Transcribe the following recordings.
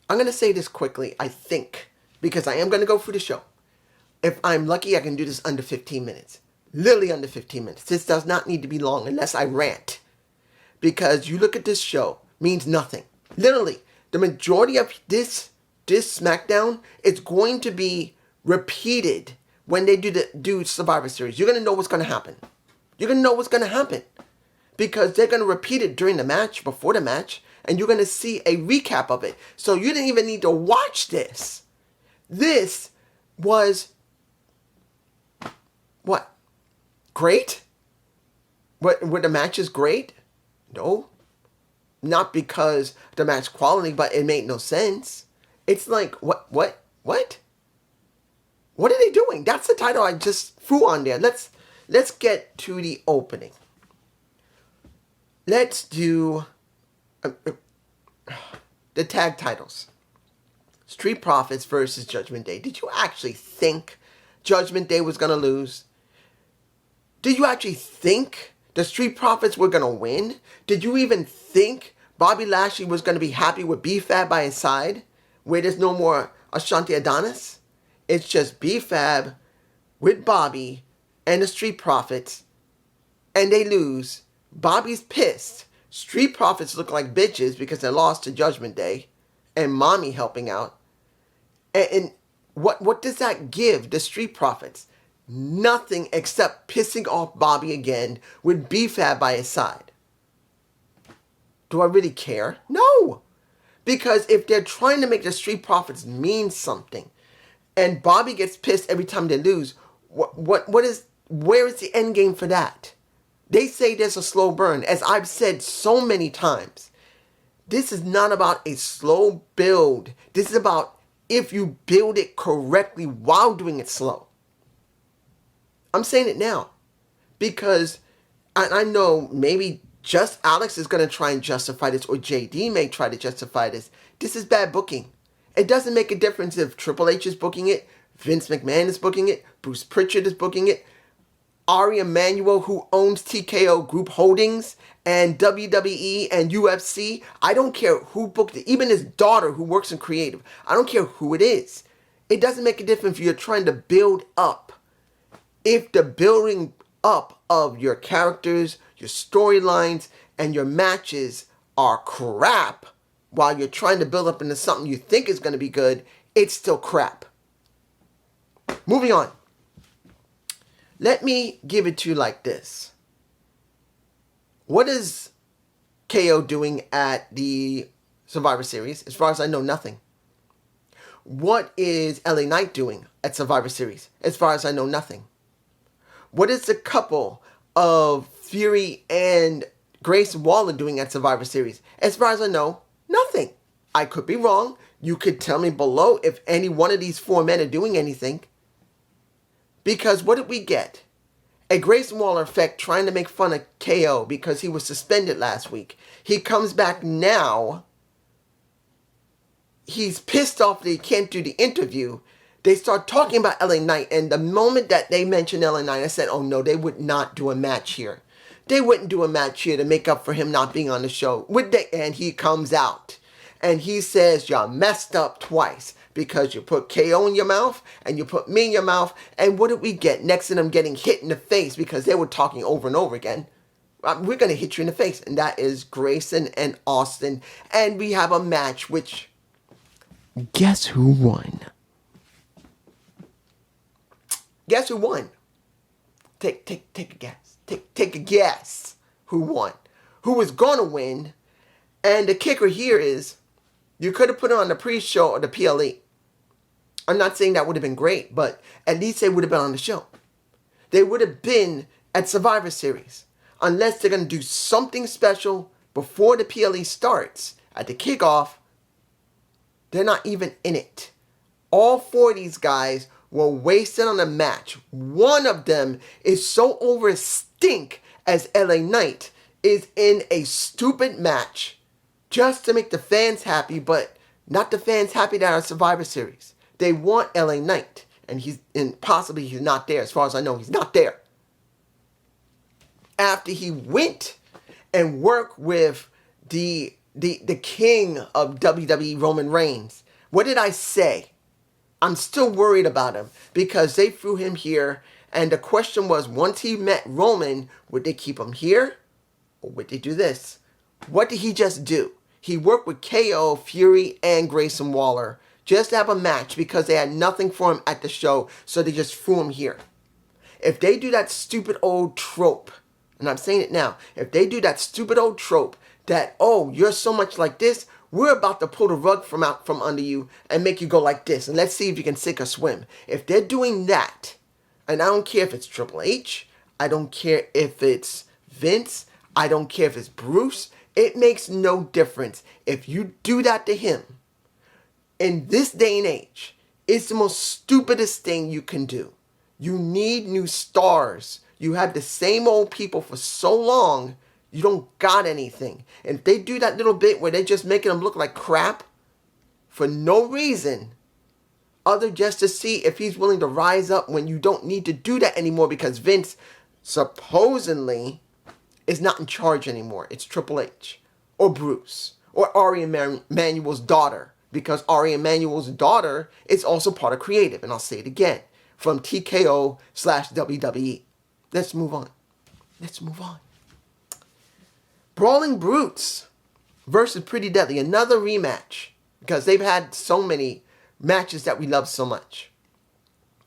I'm going to say this quickly, I think, because I am going to go through the show. If I'm lucky, I can do this under 15 minutes. Literally under 15 minutes. This does not need to be long unless I rant. Because you look at this show, means nothing. Literally, the majority of this SmackDown is going to be repeated when they do Survivor Series. You're going to know what's going to happen. You're going to know what's going to happen. Because they're going to repeat it during the match, before the match, and you're going to see a recap of it. So you didn't even need to watch this. This was, what? Great? Were the matches great? No. Not because the match quality, but it made no sense. It's like, what? What are they doing? That's the title I just threw on there. Let's get to the opening. Let's do the tag titles. Street Profits versus Judgment Day. Did you actually think Judgment Day was going to lose? Did you actually think the Street Profits were going to win? Did you even think Bobby Lashley was going to be happy with B-Fab by his side, where there's no more Ashanti Adonis? It's just B-Fab with Bobby and the Street Profits, and they lose. Bobby's pissed. Street Profits look like bitches because they lost to Judgment Day, and Mommy helping out. And what does that give the Street Profits? Nothing except pissing off Bobby again with B-Fab by his side. Do I really care? No. Because if they're trying to make the Street Profits mean something, and Bobby gets pissed every time they lose, where is the end game for that? They say there's a slow burn. As I've said so many times, this is not about a slow build. This is about if you build it correctly while doing it slow. I'm saying it now because I know maybe just Alex is going to try and justify this, or JD may try to justify this. This is bad booking. It doesn't make a difference if Triple H is booking it, Vince McMahon is booking it, Bruce Pritchard is booking it, Ari Emanuel, who owns TKO Group Holdings, and WWE and UFC. I don't care who booked it. Even his daughter, who works in creative. I don't care who it is. It doesn't make a difference if you're trying to build up. If the building up of your characters, your storylines, and your matches are crap, while you're trying to build up into something you think is going to be good, it's still crap. Moving on. Let me give it to you like this. What is KO doing at the Survivor Series? As far as I know, nothing. What is LA Knight doing at Survivor Series? As far as I know, nothing. What is the couple of Fury and Grace Waller doing at Survivor Series? As far as I know, nothing. I could be wrong. You could tell me below if any one of these four men are doing anything. Because what did we get? A Grayson Waller effect trying to make fun of KO because he was suspended last week. He comes back now. He's pissed off that he can't do the interview. They start talking about LA Knight, and the moment that they mentioned LA Knight, I said, oh no, they would not do a match here. They wouldn't do a match here to make up for him not being on the show. And he comes out, and he says, y'all messed up twice. Because you put KO in your mouth, and you put me in your mouth, and what did we get? Next to them getting hit in the face because they were talking over and over again. We're going to hit you in the face, and that is Grayson and Austin, and we have a match which, guess who won? Guess who won? Take a guess. Take a guess who won. Who was going to win, and the kicker here is, you could have put it on the pre-show or the PLE. I'm not saying that would have been great, but at least they would have been on the show. They would have been at Survivor Series. Unless they're going to do something special before the PLE starts. At the kickoff, they're not even in it. All four of these guys were wasted on a match. One of them is so over stink as LA Knight is in a stupid match just to make the fans happy, but not the fans happy that are Survivor Series. They want LA Knight, and possibly he's not there. As far as I know, he's not there. After he went and worked with the the king of WWE, Roman Reigns. What did I say? I'm still worried about him because they threw him here. And the question was, once he met Roman, would they keep him here? Or would they do this? What did he just do? He worked with KO, Fury, and Grayson Waller just to have a match because they had nothing for him at the show, so they just threw him here. If they do that stupid old trope, and I'm saying it now, if they do that stupid old trope that, oh, you're so much like this, we're about to pull the rug from under you and make you go like this, and let's see if you can sink or swim. If they're doing that, and I don't care if it's Triple H, I don't care if it's Vince, I don't care if it's Bruce, it makes no difference. If you do that to him, in this day and age, it's the most stupidest thing you can do. You need new stars. You had the same old people for so long, you don't got anything. And if they do that little bit where they're just making them look like crap for no reason, other just to see if he's willing to rise up when you don't need to do that anymore because Vince supposedly is not in charge anymore. It's Triple H or Bruce or Ari Emanuel's daughter, because Ari Emanuel's daughter is also part of creative. And I'll say it again, from TKO/WWE. Let's move on. Let's move on. Brawling Brutes versus Pretty Deadly. Another rematch, because they've had so many matches that we love so much.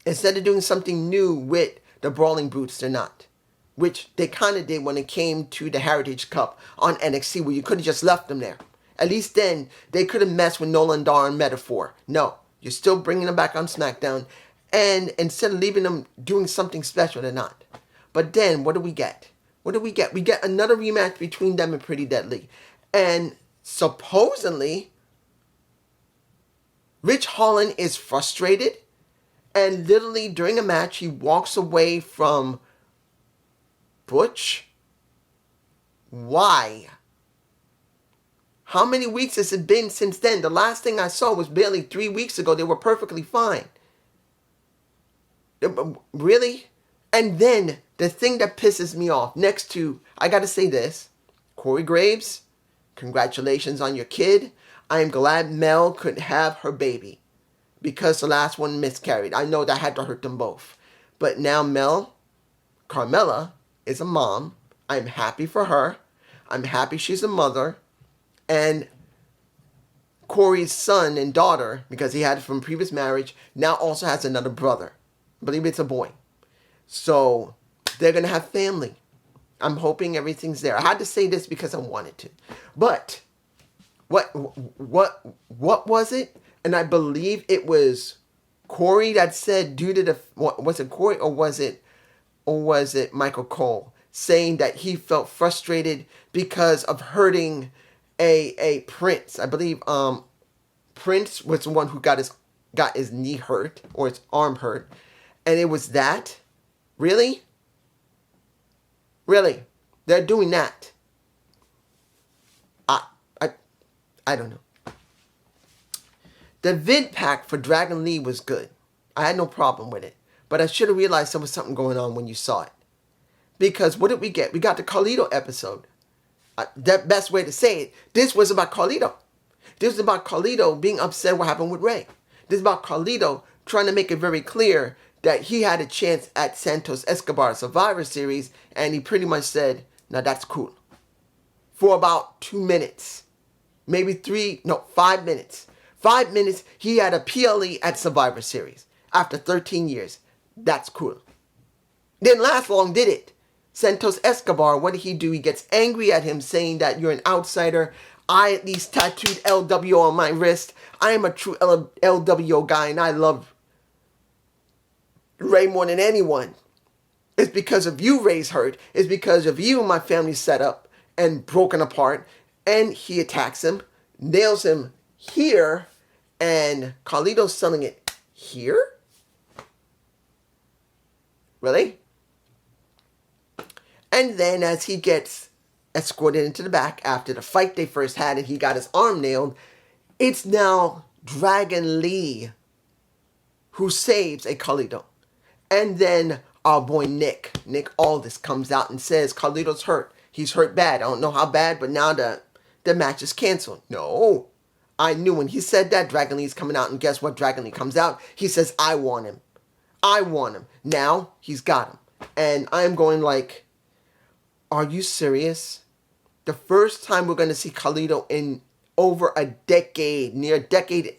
Instead of doing something new with the Brawling Brutes, they're not. Which they kind of did when it came to the Heritage Cup on NXT, where you could have just left them there. At least then, they could have messed with Nolan Dar and Metaphor. No, you're still bringing them back on SmackDown. And instead of leaving them doing something special, they're not. But then, what do we get? What do we get? We get another rematch between them and Pretty Deadly. And supposedly, Rich Holland is frustrated. And literally, during a match, he walks away from Butch. Why? How many weeks has it been since then? The last thing I saw was barely 3 weeks ago. They were perfectly fine. Really? And then, the thing that pisses me off, next to, I gotta say this, Corey Graves, congratulations on your kid. I am glad Mel could have her baby, because the last one miscarried. I know that had to hurt them both. But now Carmella, is a mom. I'm happy for her. I'm happy she's a mother. And Corey's son and daughter, because he had it from previous marriage, now also has another brother. I believe it's a boy. So they're going to have family. I'm hoping everything's there. I had to say this because I wanted to. But what was it? And I believe it was Corey that said, due to the, was it Corey or was it Michael Cole, saying that he felt frustrated because of hurting a Prince. I believe Prince was the one who got his knee hurt or his arm hurt, and it was that. Really? They're doing that. I don't know. The vid pack for Dragon Lee was good. I had no problem with it. But I should have realized there was something going on when you saw it. Because what did we get? We got the Carlito episode. The best way to say it, this was about Carlito. This was about Carlito being upset what happened with Rey. This is about Carlito trying to make it very clear that he had a chance at Santos Escobar Survivor Series, and he pretty much said, now that's cool. For about 2 minutes. Maybe 5 minutes. 5 minutes, he had a PLE at Survivor Series. After 13 years. That's cool. Didn't last long, did it? Santos Escobar, what did he do? He gets angry at him, saying that you're an outsider. I at least tattooed LWO on my wrist. I am a true LWO guy, and I love Rey more than anyone. It's because of you Rey's hurt. It's because of you my family set up and broken apart. And he attacks him, nails him here, and Carlito's selling it here? Really? And then as he gets escorted into the back after the fight they first had and he got his arm nailed, it's now Dragon Lee who saves a Carlito. And then our boy Nick Aldis comes out and says Carlito's hurt. He's hurt bad. I don't know how bad, but now the match is canceled. No. I knew when he said that, Dragon Lee's coming out, and guess what? Dragon Lee comes out. He says, I want him. I want him. Now, he's got him. And I'm going like, are you serious? The first time we're going to see Carlito in over a decade, near a decade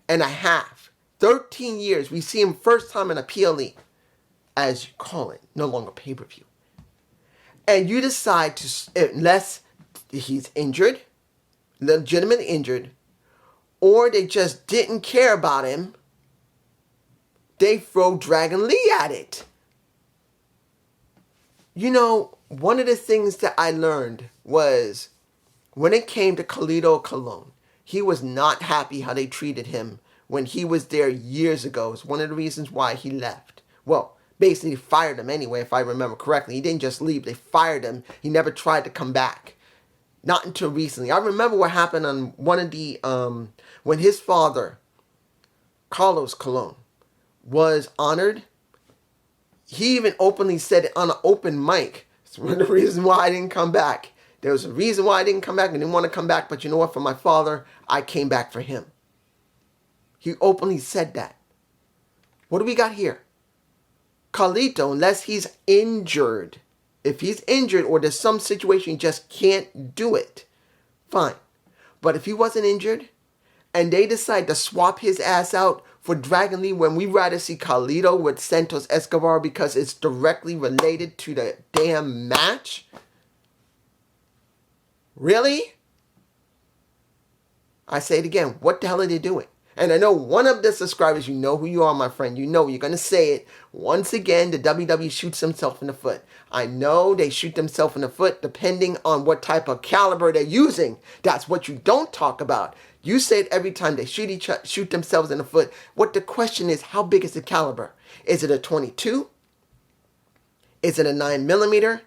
and a half. 13 years, we see him first time in a PLE, as you call it, no longer pay-per-view. And you decide to, unless he's injured, legitimately injured, or they just didn't care about him, they throw Dragon Lee at it. You know, one of the things that I learned was when it came to Carlito Colon, he was not happy how they treated him when he was there years ago. It's one of the reasons why he left. Well, basically fired him anyway, if I remember correctly. He didn't just leave. They fired him. He never tried to come back. Not until recently. I remember what happened on one of the, when his father, Carlos Colon, was honored. He even openly said it on an open mic. It's one of the reasons why I didn't come back. There was a reason why I didn't come back. I didn't want to come back, but you know what? For my father, I came back for him. He openly said that. What do we got here? Carlito, unless he's injured. If he's injured or there's some situation he just can't do it, fine. But if he wasn't injured and they decide to swap his ass out for Dragon Lee when we rather see Carlito with Santos Escobar because it's directly related to the damn match? Really? I say it again. What the hell are they doing? And I know one of the subscribers, you know who you are, my friend. You know you're going to say it. Once again, the WWE shoots themselves in the foot. I know they shoot themselves in the foot depending on what type of caliber they're using. That's what you don't talk about. You say it every time they shoot themselves in the foot. What the question is, how big is the caliber? Is it a 22? Is it a 9mm?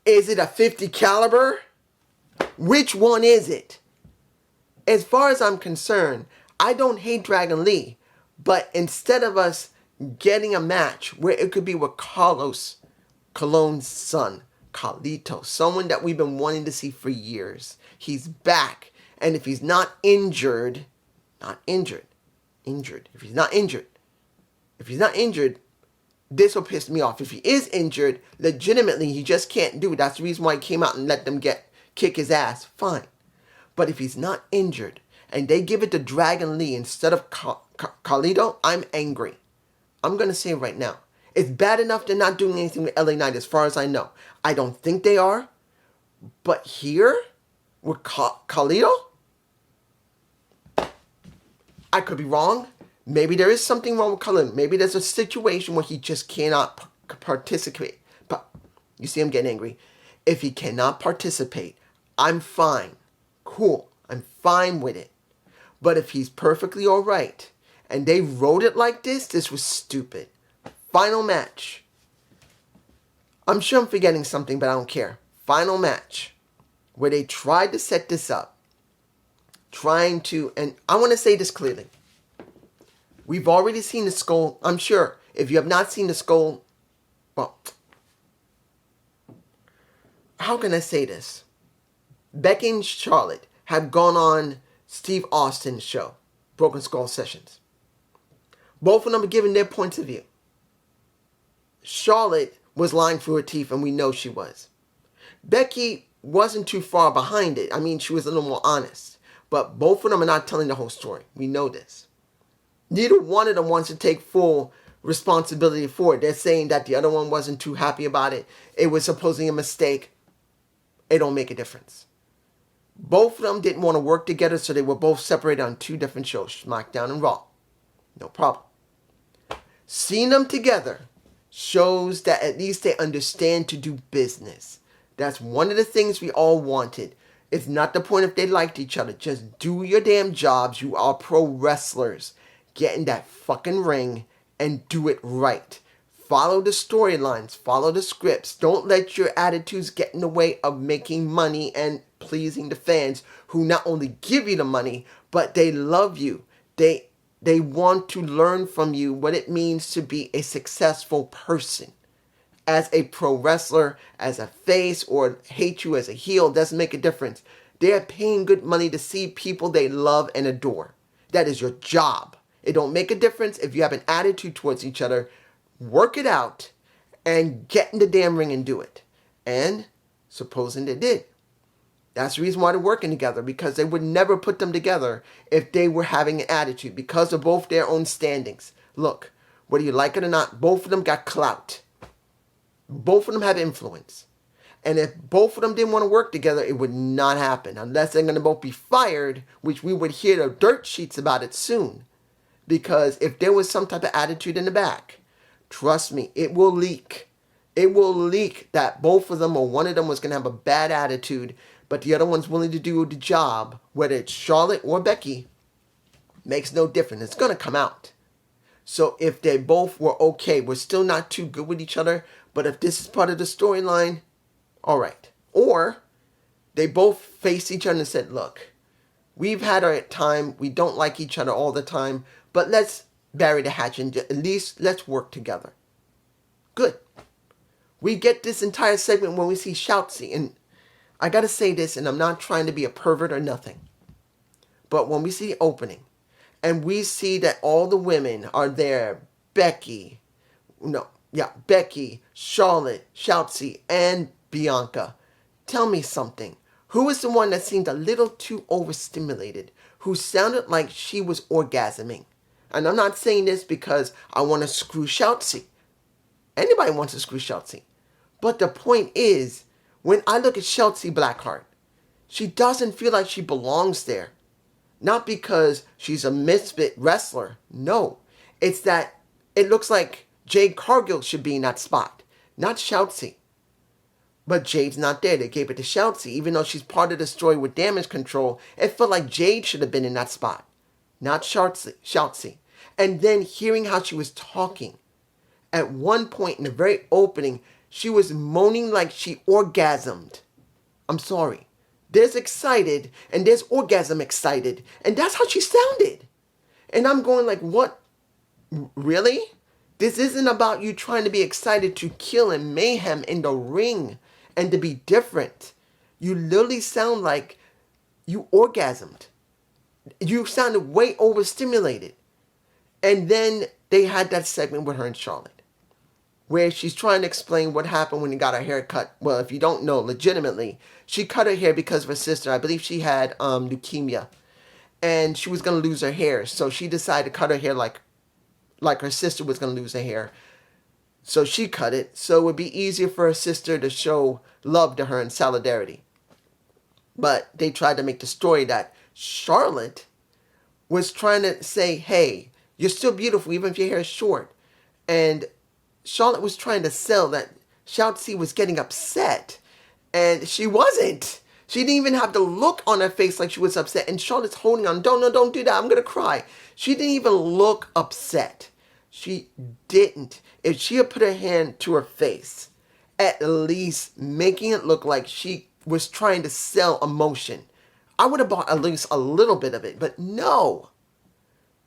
Is it a 50 caliber? Which one is it? As far as I'm concerned, I don't hate Dragon Lee, but instead of us getting a match where it could be with Carlos Colon's son, Carlito, someone that we've been wanting to see for years, he's back. And if he's not injured, if he's not injured, this will piss me off. If he is injured, legitimately, he just can't do it. That's the reason why he came out and let them kick his ass. Fine. But if he's not injured and they give it to Dragon Lee instead of Carlito, I'm angry. I'm going to say it right now. It's bad enough they're not doing anything with LA Knight as far as I know. I don't think they are. But here, with Carlito, I could be wrong. Maybe there is something wrong with Carlito. Maybe there's a situation where he just cannot participate. But you see I'm getting angry. If he cannot participate, I'm fine. Cool. I'm fine with it. But if he's perfectly all right and they wrote it like this was stupid. Final match. I'm sure I'm forgetting something, but I don't care. Final match where they tried to set this up. And I want to say this clearly. We've already seen the skull. I'm sure if you have not seen the skull, well, how can I say this? Becky and Charlotte have gone on Steve Austin's show, Broken Skull Sessions. Both of them are giving their points of view. Charlotte was lying through her teeth, and we know she was. Becky wasn't too far behind it. I mean, she was a little more honest. But both of them are not telling the whole story. We know this. Neither one of them wants to take full responsibility for it. They're saying that the other one wasn't too happy about it. It was supposedly a mistake. It don't make a difference. Both of them didn't want to work together, so they were both separated on two different shows, SmackDown and Raw. No problem. Seeing them together shows that at least they understand to do business. That's one of the things we all wanted. It's not the point if they liked each other. Just do your damn jobs. You are pro wrestlers. Get in that fucking ring and do it right. Follow the storylines. Follow the scripts. Don't let your attitudes get in the way of making money and pleasing the fans who not only give you the money, but they love you. They want to learn from you what it means to be a successful person. As a pro wrestler, as a face, or hate you as a heel, doesn't make a difference. They are paying good money to see people they love and adore. That is your job. It don't make a difference if you have an attitude towards each other. Work it out and get in the damn ring and do it. And supposing they did. That's the reason why they're working together, because they would never put them together if they were having an attitude, because of both their own standings. Look, whether you like it or not, both of them got clout. Both of them have influence. And if both of them didn't want to work together, it would not happen. Unless they're going to both be fired, which we would hear the dirt sheets about it soon. Because if there was some type of attitude in the back, trust me, it will leak. It will leak that both of them or one of them was going to have a bad attitude, but the other one's willing to do the job, whether it's Charlotte or Becky, makes no difference. It's going to come out. So if they both were okay, we're still not too good with each other, but if this is part of the storyline, all right. Or they both faced each other and said, look, we've had our time. We don't like each other all the time, but let's bury the hatchet and at least let's work together. Good. We get this entire segment when we see Shotzi. And I got to say this, and I'm not trying to be a pervert or nothing. But when we see the opening, and we see that all the women are there, Becky, Charlotte, Shotzi, and Bianca. Tell me something. Who is the one that seemed a little too overstimulated? Who sounded like she was orgasming? And I'm not saying this because I want to screw Shotzi. Anybody wants to screw Shotzi. But the point is, when I look at Shotzi Blackheart, she doesn't feel like she belongs there. Not because she's a misfit wrestler. No. It's that it looks like Jade Cargill should be in that spot. Not Shotzi. But Jade's not there. They gave it to Shotzi. Even though she's part of the story with Damage Control, it felt like Jade should have been in that spot. Not Shotzi. And then hearing how she was talking. At one point in the very opening, she was moaning like she orgasmed. I'm sorry. There's excited and there's orgasm excited. And that's how she sounded. And I'm going like, what? Really? This isn't about you trying to be excited to kill and mayhem in the ring and to be different. You literally sound like you orgasmed. You sounded way overstimulated. And then they had that segment with her and Charlotte, where she's trying to explain what happened when he got her hair cut. Well, if you don't know, legitimately, she cut her hair because of her sister. I believe she had leukemia, and she was going to lose her hair. So she decided to cut her hair like her sister was going to lose her hair. So she cut it, so it would be easier for her sister to show love to her and solidarity. But they tried to make the story that Charlotte was trying to say, hey, you're still beautiful even if your hair is short. And Charlotte was trying to sell that Shotzi was getting upset. And she wasn't. She didn't even have the look on her face like she was upset. And Charlotte's holding on. Don't do that. I'm going to cry. She didn't even look upset. She didn't. If she had put her hand to her face, at least making it look like she was trying to sell emotion, I would have bought at least a little bit of it. But no.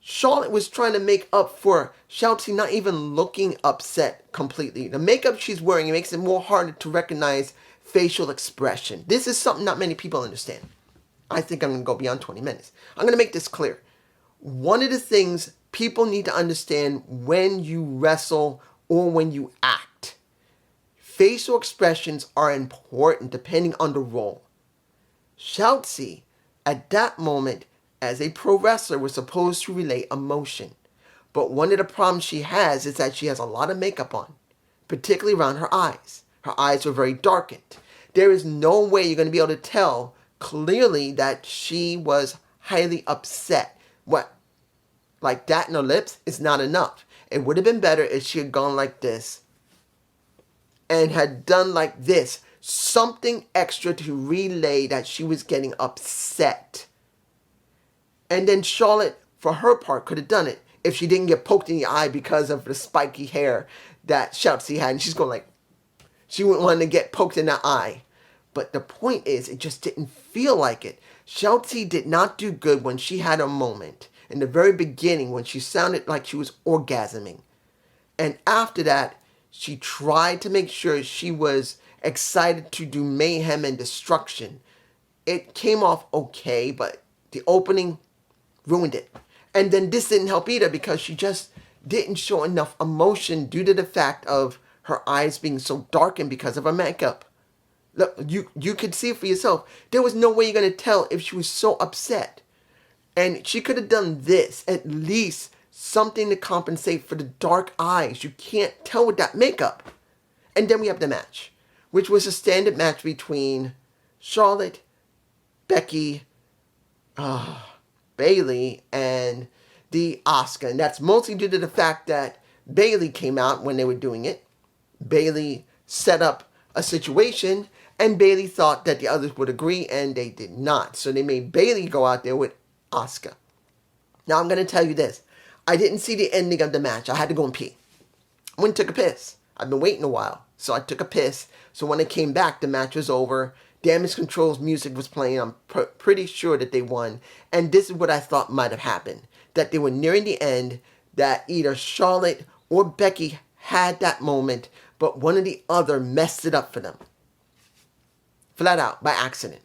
Charlotte was trying to make up for Shotzi not even looking upset completely. The makeup she's wearing, it makes it more harder to recognize facial expression. This is something not many people understand. I think I'm going to go beyond 20 minutes. I'm going to make this clear. One of the things people need to understand when you wrestle or when you act, facial expressions are important depending on the role. Shotzi, at that moment, as a pro wrestler, was supposed to relay emotion. But one of the problems she has is that she has a lot of makeup on, particularly around her eyes. Her eyes were very darkened. There is no way you're going to be able to tell clearly that she was highly upset. What? Like that in her lips is not enough. It would have been better if she had gone like this and had done like this. Something extra to relay that she was getting upset. And then Charlotte, for her part, could have done it if she didn't get poked in the eye because of the spiky hair that Shotzi had. And she's going like, she wouldn't want to get poked in the eye. But the point is, it just didn't feel like it. Shotzi did not do good when she had a moment. In the very beginning, when she sounded like she was orgasming. And after that, she tried to make sure she was excited to do mayhem and destruction. it came off okay, but the opening ruined it. And then this didn't help either because she just didn't show enough emotion due to the fact of her eyes being so darkened because of her makeup. Look, you could see it for yourself. There was no way you're going to tell if she was so upset. And she could have done this, at least something to compensate for the dark eyes. You can't tell with that makeup. And then we have the match, which was a standard match between Charlotte, Becky, Bayley, and the Asuka. And that's mostly due to the fact that Bayley came out when they were doing it. Bayley set up a situation, and Bayley thought that the others would agree, and they did not. So they made Bayley go out there with Asuka. Now I'm going to tell you this. I didn't see the ending of the match. I had to go and pee. I went and took a piss. I've been waiting a while. So I took a piss. So when I came back, the match was over. Damage Control's music was playing. I'm pretty sure that they won. And this is what I thought might have happened. That they were nearing the end. That either Charlotte or Becky had that moment. But one or the other messed it up for them. Flat out, by accident.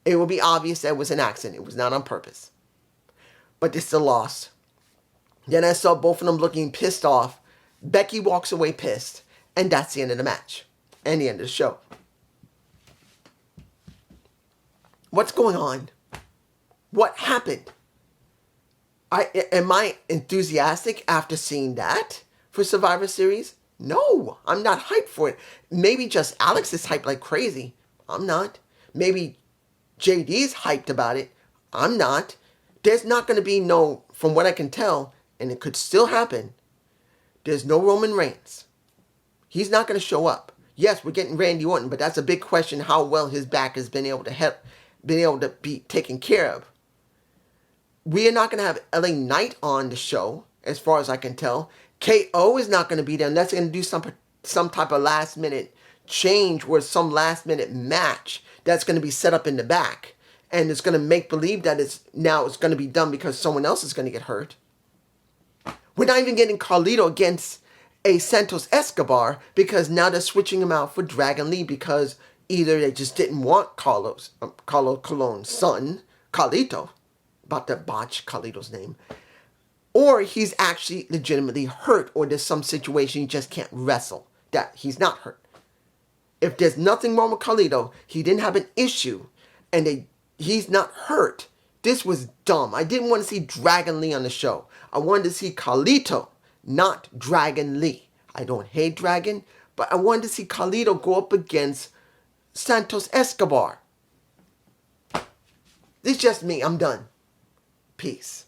It will be obvious that it was an accident. It was not on purpose. But they still lost. Then I saw both of them looking pissed off. Becky walks away pissed. And that's the end of the match. And the end of the show. What's going on? What happened? Am I enthusiastic after seeing that for Survivor Series? No, I'm not hyped for it. Maybe just Alex is hyped like crazy. I'm not. Maybe JD's hyped about it. I'm not. There's not going to be no, from what I can tell, and it could still happen, there's no Roman Reigns. He's not going to show up. Yes, we're getting Randy Orton, but that's a big question how well his back has been able to be taken care of. We are not going to have LA Knight on the show, as far as I can tell. KO is not going to be there unless they're going to do some type of last minute change or some last minute match that's going to be set up in the back. And it's going to make believe that it's going to be done because someone else is going to get hurt. We're not even getting Carlito against a Santos Escobar because now they're switching him out for Dragon Lee because either they just didn't want Carlo Colon's son, Carlito, about to botch Carlito's name, or he's actually legitimately hurt or there's some situation he just can't wrestle, that he's not hurt. If there's nothing wrong with Carlito, he didn't have an issue, and he's not hurt, this was dumb. I didn't want to see Dragon Lee on the show. I wanted to see Carlito, not Dragon Lee. I don't hate Dragon, but I wanted to see Carlito go up against Santos Escobar. This is just me. I'm done. Peace.